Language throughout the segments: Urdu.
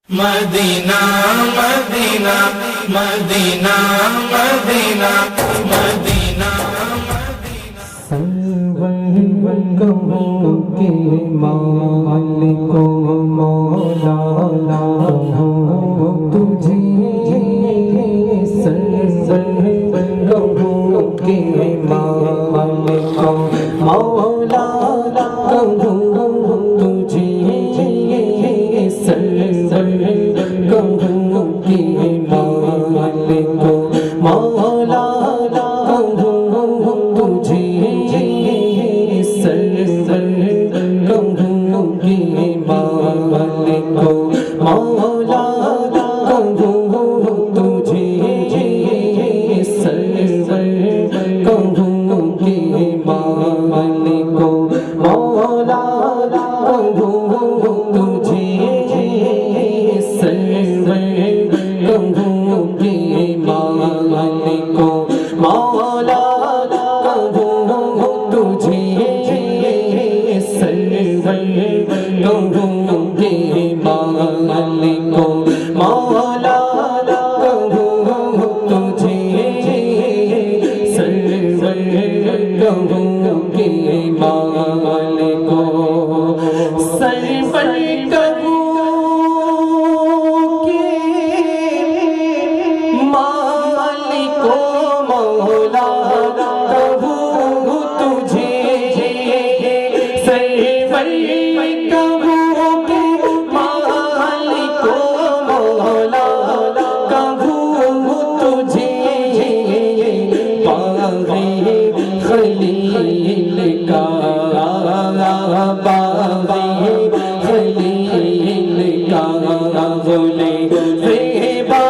مدینہ مدینہ مدینہ مدینہ مدینہ سرور کہوں کہ مالک و مولا کہوں تجھے، سرور کہوں کہ مالک و مولا کہوں تجھے، سرور کہوں کہ مالک و مولا کہوں تجھے، سرور کہوں کہ مالک و مولا کہوں تجھے، سرور کہوں کہ مالک و مولا کہوں تجھے، سرور کہوں کہ مالک و مولا کہوں تجھے، سرور کہوں کہ مالک و مولا کہوں تجھے، سرور کہوں کہ مالک و سرور کہوں مالک و مولا کہوں تجھے، سرور کہوں کہ مالک و مولا کہوں تجھے، باغِ خلیل کا باغِ خلیل کا گلے زیبا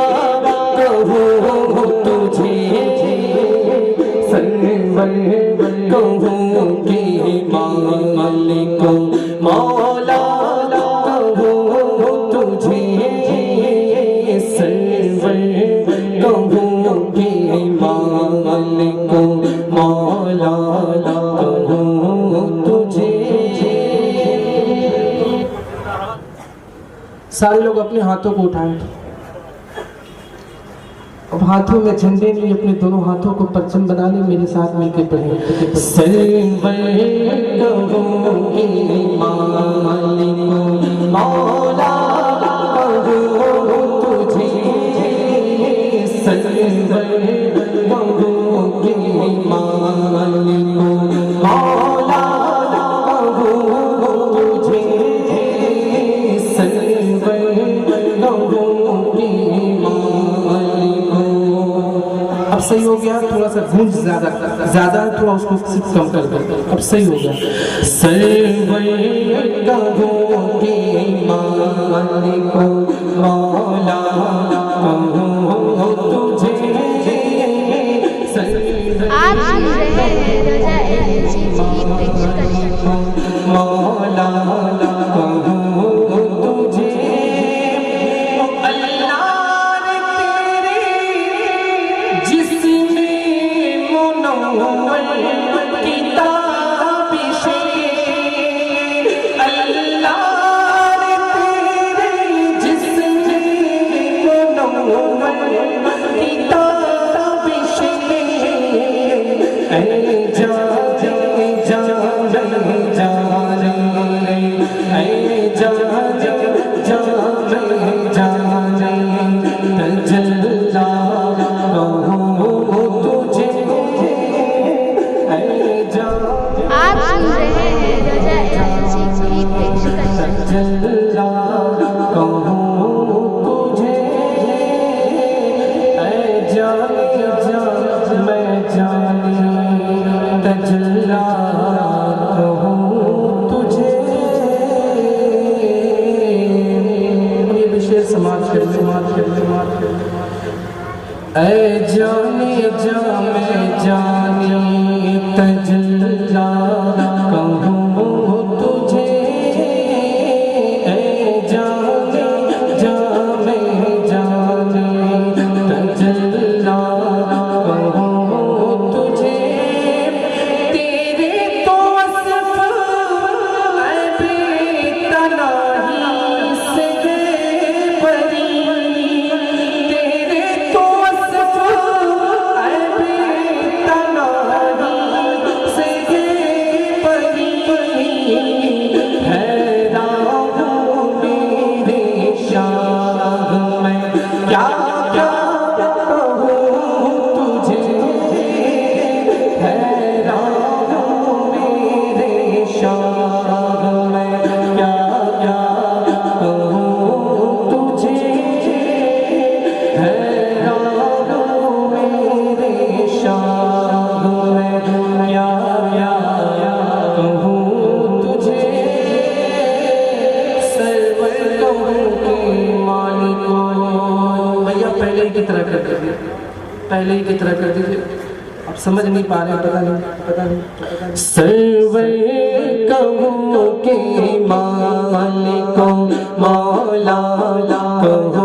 کہوں تجھے، سرور کہوں کہ مالک و مولا کہوں تجھے، سرور کہوں کہ مالک و مولا کہوں تجھے۔ سارے لوگ اپنے ہاتھوں کو اٹھائیں، اب ہاتھوں میں جھنڈے لیے اپنے دونوں ہاتھوں کو پرچم بنا لیں، میرے ساتھ مل کے پڑھیں۔ سرور کہوں کہ مالک و مولا کہوں تجھے، سرور کہوں کہ مالک و مولا کہوں تجھے، سرور کہوں کہ مالک و۔ اب صحیح ہو گیا، تھوڑا سا گونج زیادہ تھوڑا اس کو کم کر دیں، اب صحیح ہو گیا۔ سرور کہوں کہ مالک و مولا کہوں تجھے، آپ سن رہے ہیں رضا ایجنسی کی پیشکش۔ مولا کہوں تجھے، اللہ نے تیرے جسم منور کتاب سے، اللہ نے تیرے جسم منور کتاب سے، اے جان جان جان اے جان جان جان تجلا کہوں تجھے، اے جان آپ سن رہے ہیں رضا ایجنسی کی پیشکش۔ تجلا کہوں تجھے، اے جان جان میں جانی تجلا کہوں تجھے۔ یہ بھی شعر سماعت کر اے جانی جان میں جانی تجلا کہوں تجھے، اے جانی جان میں جانی تجلا کہوں تجھے، تیرے تو وصف اے بے تناہی سے کی طرح کر دیجیے، پہلے ہی کی طرح کر دیجیے، اب سمجھ نہیں پا رہے، پتہ نہیں سرور کہوں کہ مالک مولا کہوں